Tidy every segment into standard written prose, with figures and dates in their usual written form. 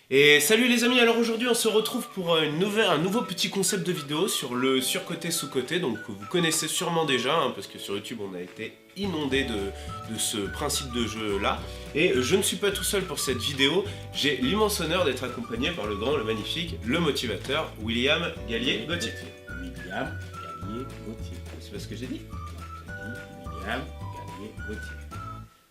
Et salut les amis, alors aujourd'hui on se retrouve pour un nouveau petit concept de vidéo sur le surcoté sous-coté, donc que vous connaissez sûrement déjà, hein, parce que sur YouTube on a été inondé de ce principe de jeu là. Et je ne suis pas tout seul pour cette vidéo, j'ai l'immense honneur d'être accompagné par le grand, le magnifique, le motivateur, William Gallier-Gauthier. William Gallier-Gauthier. C'est pas ce que j'ai dit? William Gallier-Gauthier.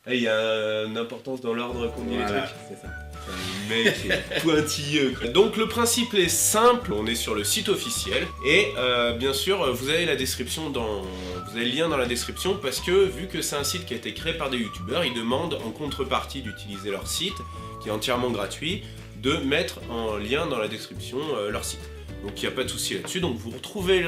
Ah, il y a une importance dans l'ordre qu'on dit les trucs. C'est ça. Un mec est pointilleux. Donc le principe est simple, on est sur le site officiel et bien sûr vous avez la description vous avez le lien dans la description parce que vu que c'est un site qui a été créé par des youtubeurs, ils demandent en contrepartie d'utiliser leur site qui est entièrement gratuit de mettre en lien dans la description leur site. Donc il n'y a pas de souci là-dessus, donc vous retrouverez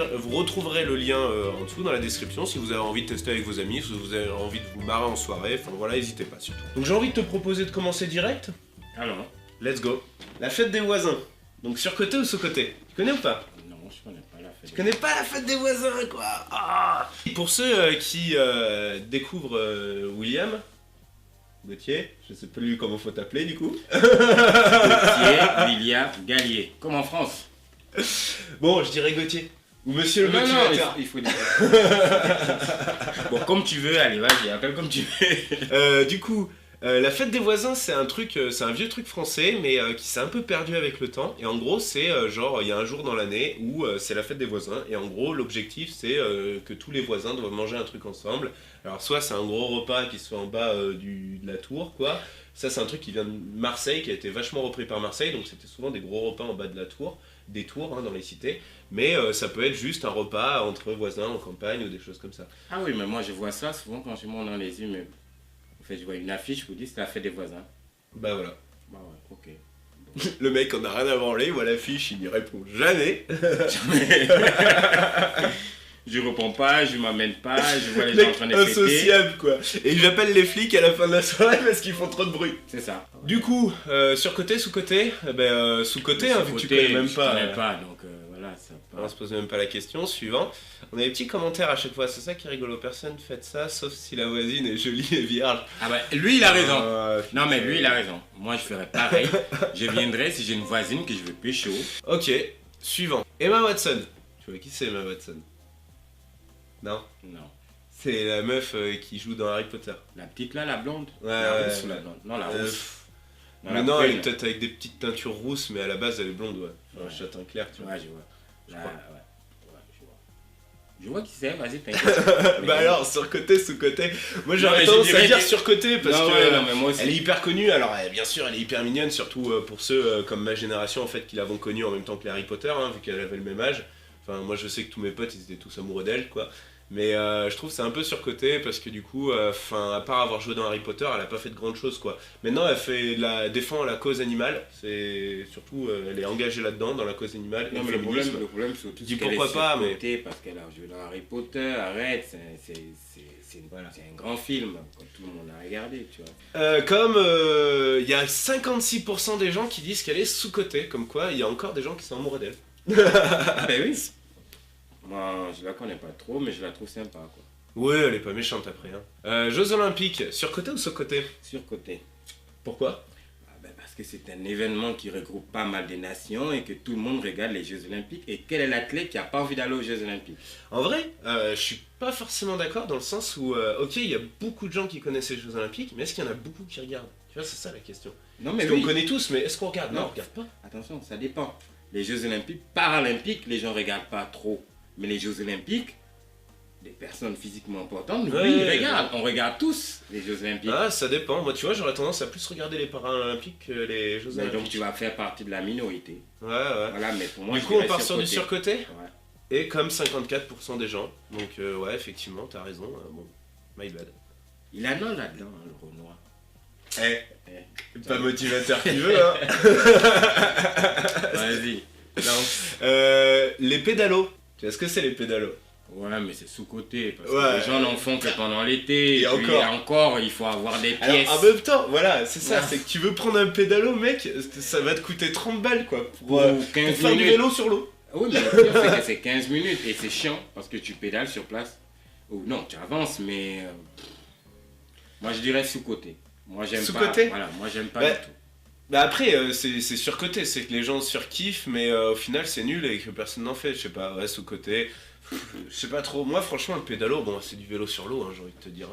le lien en dessous dans la description si vous avez envie de tester avec vos amis, si vous avez envie de vous marrer en soirée, enfin voilà, n'hésitez pas surtout. Donc j'ai envie de te proposer de commencer direct. Alors, Let's go. La fête des voisins. Donc surcoté ou sous-coté? Tu connais ou pas? non, je connais pas la fête. Tu connais pas la fête des voisins, quoi. Ah. Pour ceux qui découvrent William Gauthier, je sais plus comment faut t'appeler du coup. Gauthier, William Gallier. Comme en France. Bon, je dirais Gauthier. Ou monsieur le Non, motivateur. il faut dire. Bon, comme tu veux, allez, vas-y, appelle comme tu veux. Du coup, la fête des voisins, c'est un truc, c'est un vieux truc français, mais qui s'est un peu perdu avec le temps. Et en gros, c'est genre, il y a un jour dans l'année où c'est la fête des voisins. Et en gros, l'objectif, c'est que tous les voisins doivent manger un truc ensemble. Alors, soit c'est un gros repas qui se fait en bas de la tour, quoi. Ça, c'est un truc qui vient de Marseille, qui a été vachement repris par Marseille. Donc, c'était souvent des gros repas en bas de la tour, des tours hein, dans les cités. Mais ça peut être juste un repas entre voisins en campagne ou des choses comme ça. Ah oui, mais moi je vois ça souvent quand je monte dans les immeubles. En fait, je vois une affiche qui vous dit c'est la fête des voisins. Bah voilà. Bah ouais, ok. Le mec en a rien à branler, il voit l'affiche, il n'y répond jamais. Je réponds pas, je m'amène pas, je vois les gens en Mec train de fêter. insociable quoi. Et j'appelle les flics à la fin de la soirée parce qu'ils font trop de bruit. C'est ça. Du coup, surcoté, sous-coté, sous-coté, hein, vu que tu Côté, connais même je pas. connais pas, donc voilà, ça On passe. se pose même pas la question. Suivant. On a des petits commentaires à chaque fois, c'est ça qui est rigolo. Personne fait ça, sauf si la voisine est jolie et vierge. Ah bah, lui il a raison. Non mais putain. lui il a raison. Moi je ferais pareil. Je viendrais si j'ai une voisine que je veux pécho. Ok, suivant. Emma Watson. Tu vois qui c'est Emma Watson? Non? Non. C'est la meuf qui joue dans Harry Potter. La petite là, la blonde. Ouais, La ouais, rousse ou ouais. la blonde? Non, la Euh, rousse. Non, Mais la non, elle est brune. peut-être avec des petites teintures rousses, mais à la base elle est blonde, ouais. Enfin, Ouais. châtain clair, tu vois. Ouais, je vois. Là, crois. ouais. Ouais, je vois. Je vois qui c'est, vas-y, t'inquiète. Bah alors, surcoté, sous-côté. Moi Non, j'aurais mais tendance je à dirais dire que- surcoté parce Non, que ouais, non, mais moi aussi. elle est hyper connue. Alors bien sûr, elle est hyper mignonne, surtout pour ceux comme ma génération en fait qui l'avont connue en même temps que les Harry Potter, hein, vu qu'elle avait le même âge. Enfin, moi je sais que tous mes potes ils étaient tous amoureux d'elle, quoi. Mais je trouve que c'est un peu surcoté parce que du coup, enfin, à part avoir joué dans Harry Potter, elle a pas fait de grandes choses, quoi. Maintenant, défend la cause animale. C'est surtout, elle est engagée là-dedans dans la cause animale et Non, le mais féminisme. le problème, c'est tout dis ce qu'elle pourquoi est pas, surcotée parce qu'elle a joué dans Harry Potter. Arrête, Voilà. c'est un grand film que tout le monde a regardé, tu vois. Comme il y a 56% des gens qui disent qu'elle est sous-cotée, comme quoi il y a encore des gens qui sont amoureux d'elle. Ben oui. Moi, je la connais pas trop, mais je la trouve sympa, quoi. Ouais, elle est pas méchante après. Hein. Jeux Olympiques, surcoté ou sous-coté? Surcoté. Pourquoi? Ah ben parce que c'est un événement qui regroupe pas mal de nations et que tout le monde regarde les Jeux Olympiques. Et quel est l'athlète qui a pas envie d'aller aux Jeux Olympiques? En vrai, je suis pas forcément d'accord dans le sens où, ok, il y a beaucoup de gens qui connaissent les Jeux Olympiques, mais est-ce qu'il y en a beaucoup qui regardent? Tu vois, c'est ça la question. Non, mais Parce oui. qu'on connaît tous, mais est-ce qu'on regarde? Non, Non. on regarde pas. Attention, ça dépend. Les Jeux Olympiques, Paralympiques, les gens regardent pas trop. Mais les Jeux Olympiques, des personnes physiquement importantes, Ouais, oui, ils ouais, regardent. On regarde tous les Jeux Olympiques. Ah, ça dépend. Moi, tu vois, j'aurais tendance à plus regarder les Paralympiques que les Jeux Mais Olympiques. donc tu vas faire partie de la minorité. Ouais, ouais. Voilà, mais pour moi, Du je coup, on dirais part sur du surcoté? Ouais. Et comme 54% des gens. Donc, ouais, effectivement, t'as raison. Bon, my bad. Il a non là-dedans, hein, le Renoir. Eh, pas motivateur qui veut, hein. Vas-y. Les pédalos. Tu vois ce que c'est les pédalos? Ouais, mais c'est sous-côté. Parce Ouais. que les gens n'en font que pendant l'été. Et puis encore, il faut avoir des pièces. Alors, en même temps, voilà, c'est ça, Ouais. c'est que tu veux prendre un pédalo, mec, ça va te coûter 30 balles, quoi, pour, Pour pour 15 faire du minutes. vélo sur l'eau. Oui, mais le pire, c'est que c'est 15 minutes et c'est chiant parce que tu pédales sur place. Ou non, tu avances, mais. Moi, je dirais sous-côté. Moi, j'aime pas. Sous-côté? Voilà, moi, j'aime pas Ouais. du tout. Bah après, c'est surcoté, c'est que les gens surkiffent, mais au final c'est nul et que personne n'en fait, je sais pas, ouais, sous-côté. Je sais pas trop. Moi, franchement, le pédalo, bon, c'est du vélo sur l'eau, hein, j'ai envie de te dire.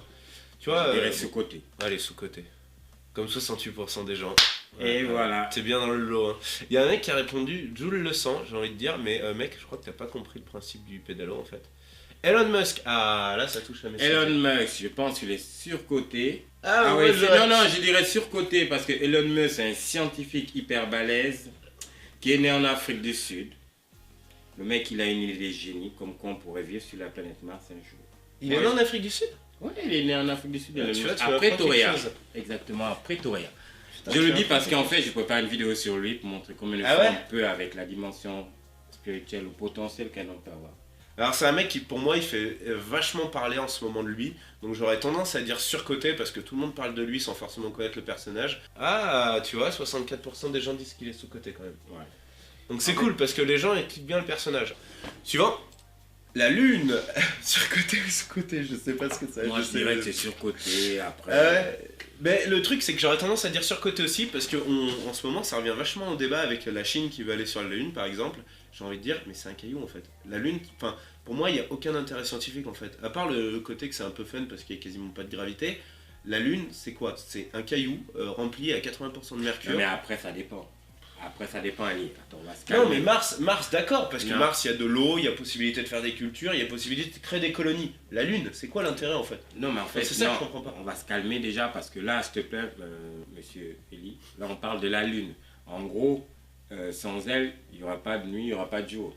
Tu vois, Je dirais sous-côté. allez, sous-côté. Comme 68% des gens. Et voilà. T'es bien dans le lot. Hein. Il y a un mec qui a répondu, Jules le sent, j'ai envie de dire, mais mec, je crois que t'as pas compris le principe du pédalo en fait. Elon Musk, ah là ça touche la message. Elon Musk, je pense qu'il est surcoté. Ah ouais, ouais, non, je dirais surcoté parce que Elon Musk c'est un scientifique hyper balèze qui est né en Afrique du Sud. Le mec, il a une idée génie, comme quoi on pourrait vivre sur la planète Mars un jour. Il est né en Afrique du Sud. Ouais, il est né en Afrique du Sud, tu vois, tu à vas Pretoria. apprendre quelque chose. Exactement, à Pretoria. Putain, Je tu le vas dis parce apprendre qu'en fait, je prépare une vidéo sur lui pour montrer comment il Ah fait ouais un peu avec la dimension spirituelle, le potentiel qu'un homme peut avoir. Alors c'est un mec qui pour moi il fait vachement parler en ce moment de lui, donc j'aurais tendance à dire surcoté parce que tout le monde parle de lui sans forcément connaître le personnage. Ah tu vois, 64% des gens disent qu'il est sous-coté quand même. Ouais. Donc c'est cool parce que les gens écoutent bien le personnage. Suivant, la lune, surcoté ou sous-coté, je sais pas ce que ça veut dire. Moi, je dirais que c'est surcoté, après... Mais le truc c'est que j'aurais tendance à dire surcoté aussi parce que en ce moment ça revient vachement au débat avec la Chine qui veut aller sur la lune par exemple. J'ai envie de dire, mais c'est un caillou en fait. La lune, enfin, pour moi il n'y a aucun intérêt scientifique en fait. À part le côté que c'est un peu fun parce qu'il n'y a quasiment pas de gravité. La lune c'est quoi? C'est un caillou rempli à 80% de mercure. Non, mais après, ça dépend. Après, ça dépend, Ali. Attends, on va se calmer. Non mais Mars d'accord, parce que Non. Mars il y a de l'eau, il y a possibilité de faire des cultures, il y a possibilité de créer des colonies. La lune, c'est quoi l'intérêt en fait? Non, mais en fait, c'est ça non, que je comprends pas. on va se calmer déjà parce que là, s'il te plaît, monsieur Eli, là, on parle de la Lune. En gros, sans elle, il n'y aura pas de nuit, il n'y aura pas de jour.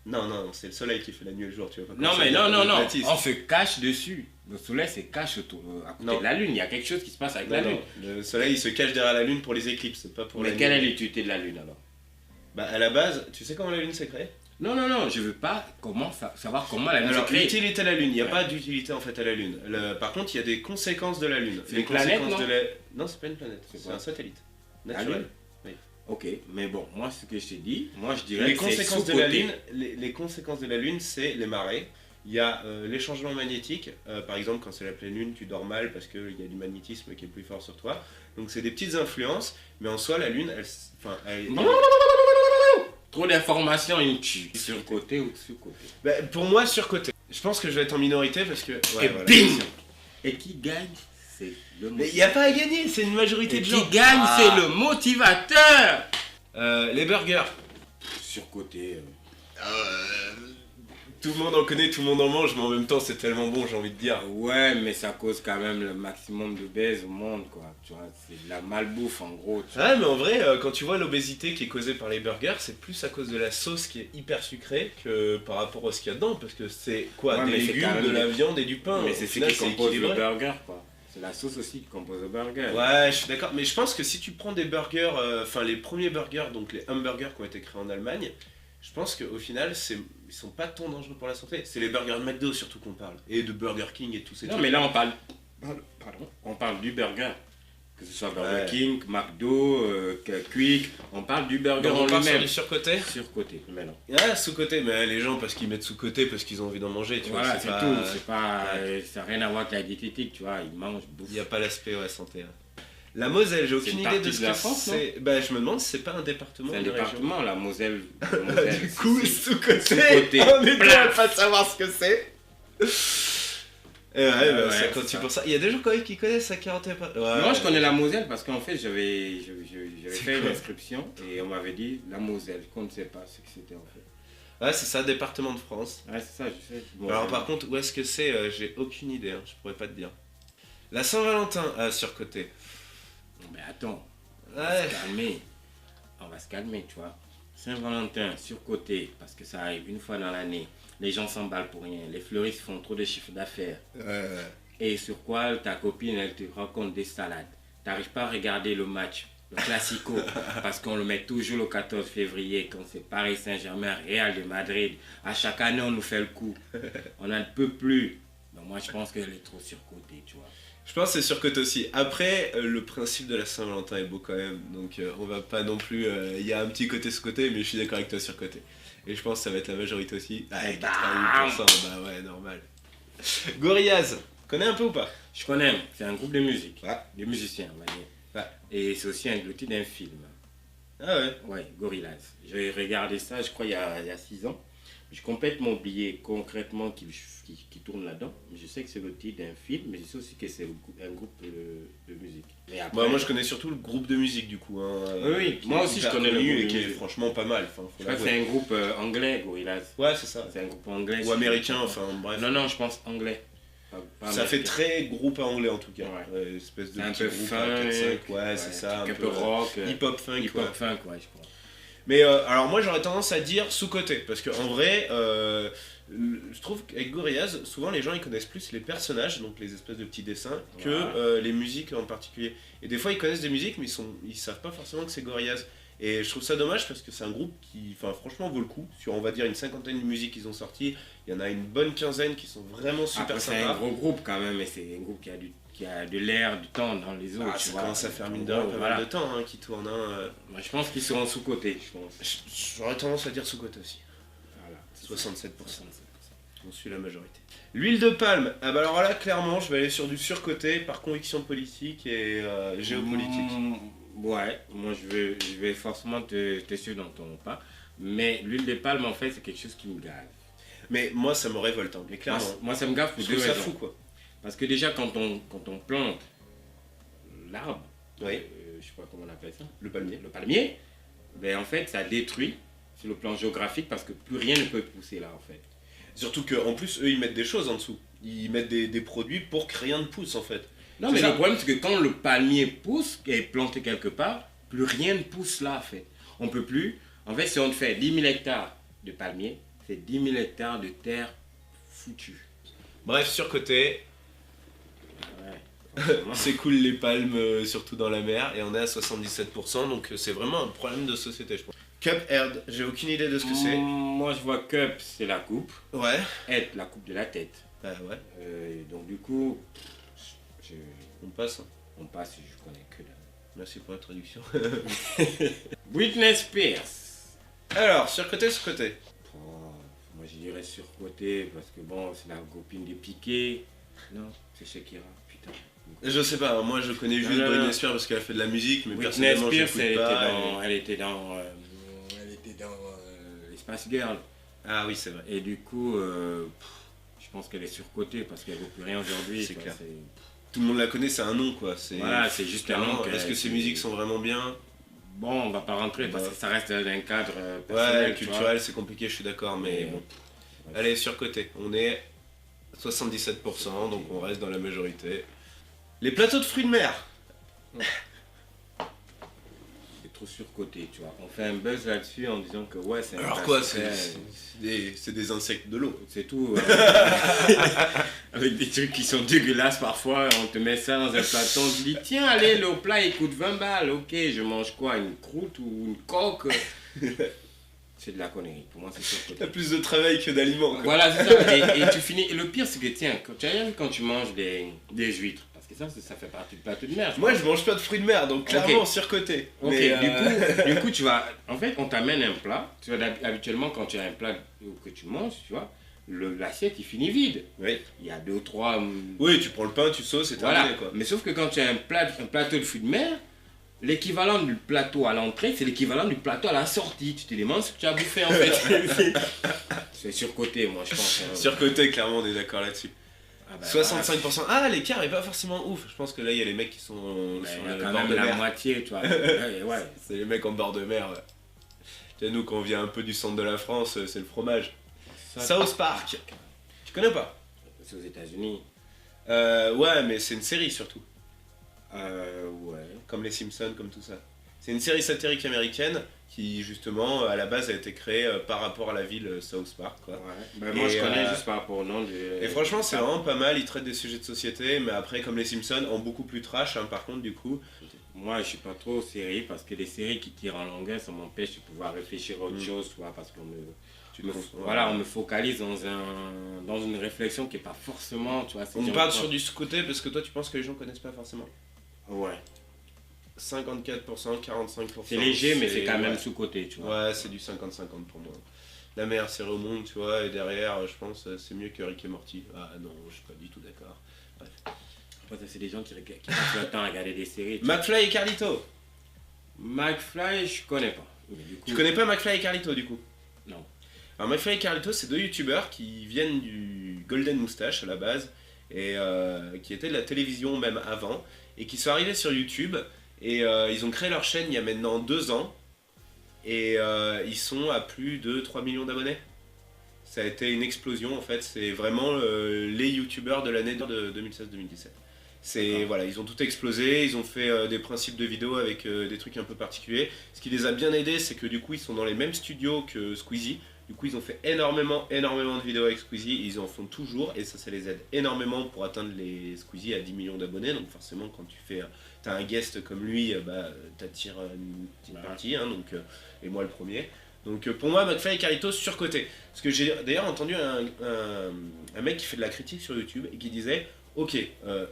Non, c'est le soleil qui fait la nuit et le jour, tu vois pas. Non, mais comment ça, non, Baptiste. on se cache dessus. Le soleil se cache à côté Non. de la Lune. Il y a quelque chose qui se passe avec Non, la Lune. non, le soleil il se cache derrière la lune pour les éclipses, pas pour Mais la quelle est nuit. l'utilité de la Lune alors? Bah à la base, tu sais comment la lune s'est créée? Non, je veux pas savoir comment la Lune s'est Alors, créée. l'utilité de la Lune, il n'y a Ouais. pas d'utilité en fait à la Lune. Par contre, il y a des conséquences de la Lune. C'est Les une planète, conséquences non de la... Non, c'est pas une planète, C'est c'est quoi? un satellite. La Naturel. Lune? Oui. Ok, mais bon, moi, ce que je t'ai dit, moi, je dirais Les que c'est conséquences de la sous-coté. Lune, les conséquences de la Lune, c'est les marées. Il y a les changements magnétiques. Par exemple, quand c'est la pleine lune, tu dors mal parce qu'il y a du magnétisme qui est plus fort sur toi. Donc c'est des petites influences, mais en soi, la Lune, elle... Trop d'informations, une tue. Sur-côté ou sous-côté. Bah, pour moi, surcoté. Je pense que je vais être en minorité parce que... Ouais, Et voilà, bing c'est sûr. Et qui gagne, c'est le Mais il n'y a pas à gagner, c'est une majorité Et de qui gens. gagne, Ah. c'est le motivateur. Les burgers. Surcoté. Tout le monde en connaît, tout le monde en mange, mais en même temps c'est tellement bon, j'ai envie de dire. Ouais, mais ça cause quand même le maximum de baise au monde, quoi. Tu vois, c'est de la malbouffe, en gros. Tu vois. Ouais, mais en vrai, quand tu vois l'obésité qui est causée par les burgers, c'est plus à cause de la sauce qui est hyper sucrée que par rapport à ce qu'il y a dedans, parce que c'est quoi? Ouais, Des mais c'est légumes, quand même de la des- viande et du pain. Mais Au c'est ce final, qui compose le équilibré. burger, quoi. C'est la sauce aussi qui compose le burger. Ouais, je suis d'accord, mais je pense que si tu prends des burgers, enfin les premiers burgers, donc les hamburgers qui ont été créés en Allemagne, je pense qu'au final, ils sont pas tant dangereux pour la santé. C'est les burgers de McDo surtout qu'on parle, et de Burger King et tous ces Non, trucs. mais là, on parle... Pardon. On parle du burger. Que ce soit Burger Ouais. King, McDo, Quick. On parle du burger Donc en on part sur lui-même. du surcoté. Surcoté, mais non. Ah, sous-côté, mais les gens, parce qu'ils mettent sous-côté, parce qu'ils ont envie d'en manger, tu Voilà, vois. c'est pas- tout. C'est pas... ça n'a rien à voir avec la diététique, tu vois. Ils mangent, bouffent. Il n'y a pas l'aspect ouais, santé. Hein. La Moselle, j'ai C'est aucune une idée de partie ce de la que France, c'est. Bah, je me demande si c'est pas un département. C'est un ou une région. département, la Moselle. Du coup, sous-côté, Sous-côté. on est Blah. deux à pas savoir ce que c'est. Ouais, bah, Ouais, ça c'est continue ça. pour ça. Il y a des gens quand même qui connaissent la 41. Ouais, Moi, je connais la Moselle parce qu'en fait, j'avais C'est fait une quoi inscription et on m'avait dit la Moselle. Je ne sais pas ce que c'était en fait. Ouais, c'est ça, département de France. Ouais, c'est ça, je sais. Bon, Alors, par contre, où est-ce que c'est j'ai aucune idée, hein, je pourrais pas te dire. La Saint-Valentin, surcoté. Non, mais attends, on Ouais. va se calmer. On va se calmer, tu vois. Saint-Valentin, surcoté, parce que ça arrive une fois dans l'année. Les gens s'emballent pour rien. Les fleuristes font trop de chiffre d'affaires. Et sur quoi ta copine, elle te raconte des salades. T'arrives pas à regarder le match, le Classico, parce qu'on le met toujours le 14 février, quand c'est Paris Saint-Germain, Real de Madrid. À chaque année, on nous fait le coup. On n'en peut plus. Donc moi, je pense qu'elle est trop surcotée, tu vois. Je pense que c'est surcoté aussi. Après, le principe de la Saint-Valentin est beau quand même, donc on va pas non plus. Il y a un petit côté sous-côté, mais je suis d'accord avec toi surcoté. Et je pense que ça va être la majorité aussi. Ah, 88%, bah ouais, normal. Gorillaz, connais un peu ou pas? Je connais, c'est un groupe de musique, Ouais. des musiciens, on va dire. Ouais. Et c'est aussi le titre d'un film. Ah ouais? Ouais, Gorillaz. J'ai regardé ça, je crois, il y a 6 ans. J'ai complètement oublié concrètement qui tourne là-dedans. Je sais que c'est le titre d'un film, mais je sais aussi que c'est un groupe de musique. Et après, Moi je connais surtout le groupe de musique du coup. Hein, oui, moi aussi je connais le groupe et de qui est musique. franchement pas mal. Enfin, Je crois que c'est un groupe anglais, Gorillaz. Ouais, c'est ça. C'est un groupe anglais. Ou américain, enfin bref. Non, je pense anglais. Pas Ça fait américain. très groupe anglais en tout cas. Ouais. Espèce de C'est un petit peu groupe funk, à 4-5, ouais, c'est ça. Un peu rock. Hip-hop funk. Hip-hop funk, ouais, je crois. Mais alors moi j'aurais tendance à dire sous-côté, parce qu'en vrai, je trouve qu'avec Gorillaz, souvent les gens ils connaissent plus les personnages, donc les espèces de petits dessins, que les musiques en particulier. Et des fois ils connaissent des musiques, mais ils savent pas forcément que c'est Gorillaz. Et je trouve ça dommage parce que c'est un groupe qui, enfin franchement, vaut le coup. Sur on va dire une 50aine de musiques qu'ils ont sorties, il y en a une bonne quinzaine qui sont vraiment super Après, sympas. c'est un gros groupe quand même, mais c'est un groupe qui a de l'air, du temps dans les autres. Ça commence à faire mine de rien pas mal de temps qui tourne. Moi, je pense qu'ils seront sous-cotés. J'aurais tendance à dire sous-côté aussi. Voilà, 67%. On suit la majorité. L'huile de palme, ah bah alors là clairement je vais aller sur du surcoté par conviction politique et géopolitique. Ouais, moi je vais forcément te suivre dans ton pas, mais l'huile de palme en fait c'est quelque chose qui me gave. Mais moi ça me révolte, mais clairement. Moi ça me gave pour deux raisons. Ça fout quoi. Parce que déjà quand on plante l'arbre, oui. Je sais pas comment on appelle ça, le palmier, ben en fait ça détruit sur le plan géographique parce que plus rien ne peut pousser là en fait. Surtout qu'en plus eux ils mettent des choses en dessous, ils mettent des produits pour que rien ne pousse en fait. Non mais le problème c'est que quand le palmier pousse et est planté quelque part, plus rien ne pousse là en fait. On peut plus, en fait si on fait 10 000 hectares de palmiers, c'est 10 000 hectares de terre foutue. Bref, surcoté. Ouais. C'est cool les palmes, surtout dans la mer, et on est à 77%, donc c'est vraiment un problème de société, je pense. Cuphead, j'ai aucune idée de ce que c'est. Moi je vois cup, c'est la coupe. Ouais. Head, la coupe de la tête. Bah ouais. Donc du coup, on passe. On passe, je connais que là. Merci pour la traduction. Britney Spears. Alors, surcoté, surcoté. Moi je dirais surcoté parce que bon, c'est la copine de Piqué. Non, c'est Shakira, putain. Je sais pas, moi je connais juste Britney Spears parce qu'elle a fait de la musique, mais Britney personnellement Spears, j'écoute pas. elle était dans les Spice Girls. Ah oui, c'est vrai. Et du coup, je pense qu'elle est surcotée parce qu'elle vaut plus rien aujourd'hui. C'est clair. Tout le monde la connaît, c'est un nom quoi. Voilà, c'est juste un nom. Est-ce que ses musiques sont vraiment bien? Bon, on va pas rentrer parce que ça reste dans un cadre personnel. Ouais, culturel, c'est compliqué, je suis d'accord, mais bon. Allez, surcoté. On est 77%, donc on reste dans la majorité. Les plateaux de fruits de mer. C'est trop surcoté, tu vois. On fait un buzz là-dessus en disant que ouais, c'est un alors quoi, c'est des insectes de l'eau. C'est tout. Avec des trucs qui sont dégueulasses parfois, on te met ça dans un plateau, on te dit tiens, allez, le plat il coûte 20 balles, ok, je mange quoi, une croûte ou une coque? C'est de la connerie, pour moi c'est surcoté. T'as plus de travail que d'aliments. Voilà, c'est ça, et tu finis. Et le pire c'est que tiens, quand tu manges des huîtres, parce que ça fait partie du plateau de mer. Moi je mange pas de fruits de mer, donc clairement surcoté. Ok, mais du coup tu vas. En fait, on t'amène un plat. Tu vois, habituellement, quand tu as un plat que tu manges, tu vois, l'assiette il finit vide. Oui. Il y a 2 ou 3. Oui, tu prends le pain, tu sauces et terminé voilà. quoi. Mais sauf que quand tu as un plateau de fruits de mer, l'équivalent du plateau à l'entrée, c'est l'équivalent du plateau à la sortie. Tu te demandes ce que tu as bouffé en fait. C'est surcoté, moi je pense. Surcoté, clairement, on est d'accord là-dessus. Ah bah, 65%. Ah, l'écart est pas forcément ouf. Je pense que là, il y a les mecs qui sont sur il y a le quand bord même de la mer. moitié, tu vois. Ouais. C'est les mecs en bord de mer. Ouais. Tu sais, nous, quand on vient un peu du centre de la France, c'est le fromage. South Park. Tu connais pas? C'est aux États-Unis. Ouais, mais c'est une série surtout. Ouais. Comme les Simpsons, comme tout ça. C'est une série satirique américaine qui, justement, à la base a été créée par rapport à la ville South Park. Quoi. Ouais. Ben, moi, je connais juste par rapport au nom du... Et franchement, c'est vraiment pas mal. Ils traitent des sujets de société, mais après, comme les Simpsons, en beaucoup plus trash, hein, par contre, du coup. Moi, je suis pas trop série parce que les séries qui tirent en longueur, ça m'empêche de pouvoir réfléchir à autre chose, tu vois, parce qu'on on me focalise dans une réflexion qui est pas forcément, tu vois. On parle sur du côté parce que toi, tu penses que les gens connaissent pas forcément. Ouais. 54%, 45%. C'est léger, mais c'est quand même sous-côté, tu vois. Ouais, c'est du 50-50 pour moi. La meilleure série au monde, tu vois, et derrière, je pense, c'est mieux que Rick et Morty. Ah non, je suis pas du tout d'accord. Bref. Parce que c'est des gens qui passent leur temps à regarder des séries. McFly et Carlito. McFly, je connais pas. Tu connais pas McFly et Carlito du coup? Non. Alors McFly et Carlito, c'est deux youtubeurs qui viennent du Golden Moustache à la base et qui étaient de la télévision même avant et qui sont arrivés sur YouTube et ils ont créé leur chaîne il y a maintenant 2 ans et ils sont à plus de 3 millions d'abonnés. Ça a été une explosion en fait, c'est vraiment les youtubeurs de l'année de 2016-2017. Voilà, ils ont tout explosé, ils ont fait des principes de vidéo avec des trucs un peu particuliers. Ce qui les a bien aidés, c'est que du coup ils sont dans les mêmes studios que Squeezie. Du coup ils ont fait énormément de vidéos avec Squeezie, ils en font toujours et ça les aide énormément pour atteindre les Squeezie à 10 millions d'abonnés. Donc forcément quand t'as un guest comme lui, t'attires une petite partie, hein, donc, et moi le premier. Donc pour moi McFly et Carlito surcoté. Parce que j'ai d'ailleurs entendu un mec qui fait de la critique sur YouTube et qui disait ok,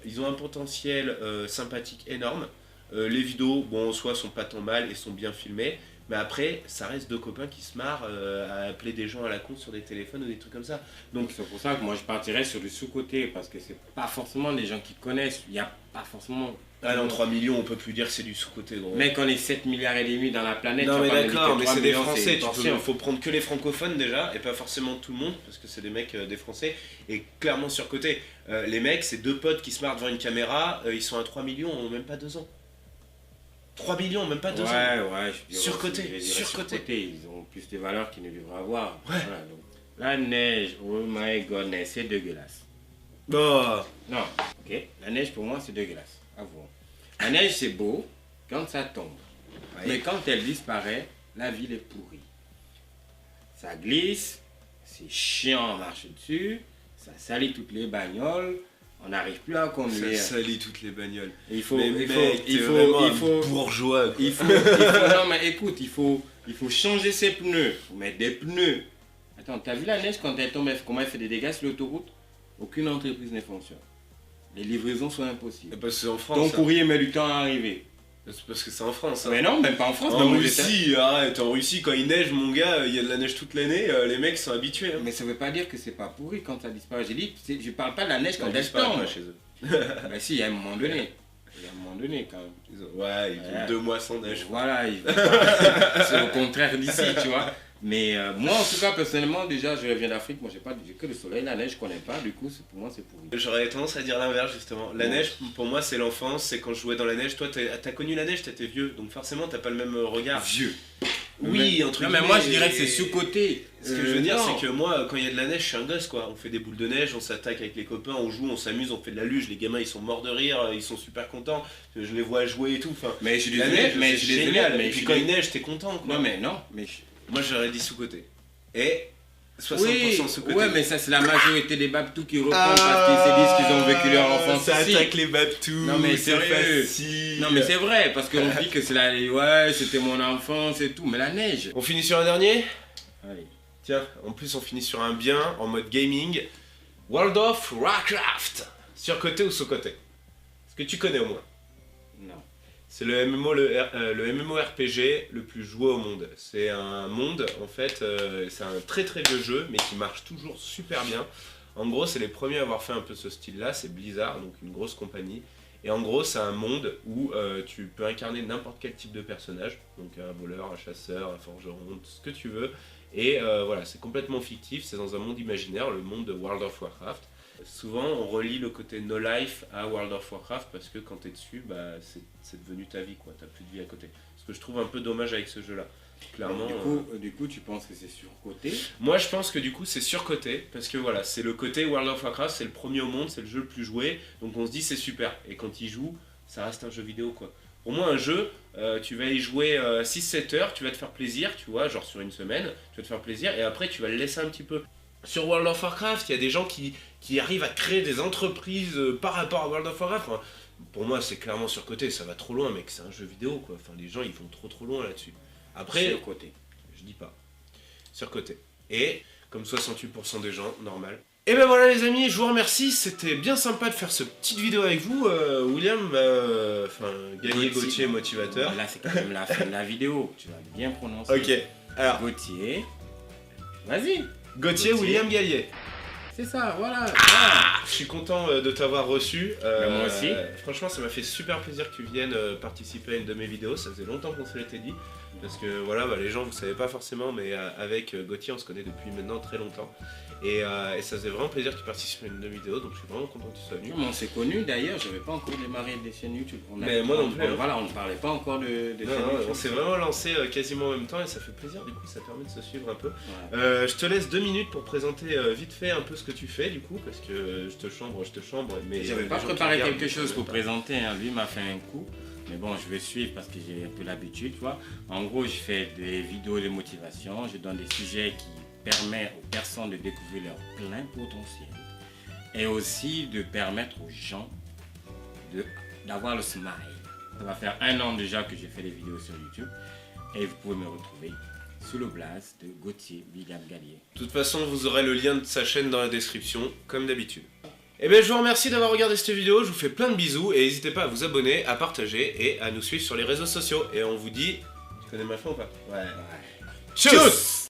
ils ont un potentiel sympathique énorme, les vidéos bon en soi sont pas tant mal et sont bien filmées, mais après ça reste 2 copains qui se marrent à appeler des gens à la con sur des téléphones ou des trucs comme ça. Donc c'est pour ça que moi je partirais sur du sous-côté, parce que c'est pas forcément des gens qui connaissent, il n'y a pas forcément... Ah non, 3 millions, on peut plus dire que c'est du sous-côté gros. Mec, on est 7 milliards et demi dans la planète. Non mais d'accord, mais c'est des millions, Français, faut prendre que les francophones déjà, et pas forcément tout le monde, parce que c'est des mecs des Français, et clairement surcoté. Les mecs, c'est 2 potes qui se marrent devant une caméra, ils sont à 3 millions en même pas 2 ans. 3 millions en même pas 2 ans. Ouais, je dirais surcoté, ils ont plus de valeurs qu'ils ne devraient avoir. Ouais. Voilà, donc, la neige, oh my goodness, c'est dégueulasse. Bah. Non, ok, la neige pour moi c'est dégueulasse, avouons. La neige c'est beau quand ça tombe, mais quand elle disparaît, la ville est pourrie. Ça glisse, c'est chiant à marcher dessus, ça salit toutes les bagnoles, on n'arrive plus à conduire. Ça salit toutes les bagnoles. Il faut bourgeois. Quoi. Non mais écoute, il faut changer ses pneus, faut mettre des pneus. Attends, t'as vu la neige quand elle tombe, comment elle fait des dégâts sur l'autoroute? Aucune entreprise ne fonctionne. Les livraisons sont impossibles. Parce que c'est en France. Ton courrier met du temps à arriver. C'est parce que c'est en France. Hein. Mais non, même pas en France. En Russie, arrête, en Russie, quand il neige, mon gars, il y a de la neige toute l'année, les mecs sont habitués. Hein. Mais ça veut pas dire que c'est pas pourri quand ça disparaît. J'ai dit, je parle pas de la neige quand elle disparaît tombe. pas chez eux. Bah si, il y a un moment donné. Il y a un moment donné quand même. Ouais, ils ont 2 mois sans neige. Voilà, c'est au contraire d'ici, tu vois. Mais moi, en tout cas, personnellement, déjà, je reviens d'Afrique, moi j'ai que le soleil, la neige, je connais pas, du coup, pour moi, c'est pourri. J'aurais tendance à dire l'inverse, justement. La neige, pour moi, c'est l'enfance, c'est quand je jouais dans la neige. Toi, t'as connu la neige, t'étais vieux, donc forcément, t'as pas le même regard. Vieux. Oui, entre guillemets. Non, mais moi, je dirais que c'est sous-côté. Ce que je veux dire, c'est que moi, quand il y a de la neige, je suis un gosse, quoi. On fait des boules de neige, on s'attaque avec les copains, on joue, on s'amuse, on fait de la luge. Les gamins, ils sont morts de rire, ils sont super contents. Je les vois jouer et tout. Enfin, mais je suis désolé, mais c'est génial. Et puis quand il neige, t'es content, quoi. Non, mais non. Mais moi, j'aurais dit sous-côté. Et 60% oui, sous-côté. Ouais, mais ça, c'est la majorité des babtous qui reprennent parce qu'ils se disent qu'ils ont vécu leur enfance. Ça attaque les babtous. Non, mais c'est facile. Non, mais c'est vrai, parce qu'on dit que c'est la. Ouais, c'était mon enfance et tout, mais la neige. On finit sur un dernier? Allez. Tiens, en plus, on finit sur un bien en mode gaming. World of Warcraft. Surcoté ou sous-côté? Est-ce que tu connais au moins? Non. C'est le MMORPG le plus joué au monde. C'est un monde, en fait, c'est un très très vieux jeu, mais qui marche toujours super bien. En gros, c'est les premiers à avoir fait un peu ce style-là, c'est Blizzard, donc une grosse compagnie. Et en gros, c'est un monde où tu peux incarner n'importe quel type de personnage, donc un voleur, un chasseur, un forgeron, tout ce que tu veux. Et voilà, c'est complètement fictif, c'est dans un monde imaginaire, le monde de World of Warcraft. Souvent, on relie le côté no life à World of Warcraft parce que quand t'es dessus, bah, c'est devenu ta vie, quoi. T'as plus de vie à côté. Ce que je trouve un peu dommage avec ce jeu-là. Clairement. Du coup, tu penses que c'est surcoté? Moi, je pense que du coup, c'est surcoté parce que voilà, c'est le côté World of Warcraft, c'est le premier au monde, c'est le jeu le plus joué. Donc on se dit c'est super. Et quand il joue, ça reste un jeu vidéo, quoi. Pour moi, un jeu, tu vas y jouer 6-7 heures, tu vas te faire plaisir, tu vois, genre sur une semaine, tu vas te faire plaisir et après tu vas le laisser un petit peu. Sur World of Warcraft, il y a des gens qui arrivent à créer des entreprises par rapport à World of Warcraft. Enfin, pour moi, c'est clairement surcoté, ça va trop loin, mec, c'est un jeu vidéo, quoi. Enfin, les gens, ils vont trop loin là-dessus. Après, surcoté. Je dis pas. Surcoté. Et, comme 68% des gens, normal. Et ben voilà les amis, je vous remercie, c'était bien sympa de faire ce petite vidéo avec vous. William, Gauthier, motivateur. Là, c'est quand même la fin de la vidéo, tu vas bien prononcer. Ok, alors. Gauthier. Vas-y. Gauthier, William Gallier. C'est ça, voilà. Je suis content de t'avoir reçu. Moi aussi. Franchement, ça m'a fait super plaisir que tu viennes participer à une de mes vidéos. Ça faisait longtemps qu'on se l'était dit. Parce que voilà, les gens, vous savez pas forcément, mais avec Gauthier, on se connaît depuis maintenant très longtemps. Et ça faisait vraiment plaisir que tu participes à une de mes vidéos, donc je suis vraiment content que tu sois venu. On s'est connus d'ailleurs, j'avais pas encore démarré des chaînes YouTube. Mais moi non plus. Voilà, on ne parlait pas encore de chaînes YouTube. On s'est vraiment lancé quasiment en même temps et ça fait plaisir, du coup ça permet de se suivre un peu. Ouais. Je te laisse 2 minutes pour présenter vite fait un peu ce que tu fais du coup, parce que je te chambre, mais j'avais pas les gens préparé qui regardent, quelque chose pour présenter, hein. Lui m'a fait un coup. Mais bon, je vais suivre parce que j'ai un peu l'habitude, tu vois. En gros, je fais des vidéos de motivation, je donne des sujets qui permettent aux personnes de découvrir leur plein potentiel et aussi de permettre aux gens d'avoir le smile. Ça va faire 1 an déjà que j'ai fait des vidéos sur YouTube et vous pouvez me retrouver sous le blaze de Gauthier William Gallier. De toute façon, vous aurez le lien de sa chaîne dans la description, comme d'habitude. Et bien, je vous remercie d'avoir regardé cette vidéo, je vous fais plein de bisous et n'hésitez pas à vous abonner, à partager et à nous suivre sur les réseaux sociaux. Et on vous dit... Tu connais ma fin ou pas? Ouais. Tchuss!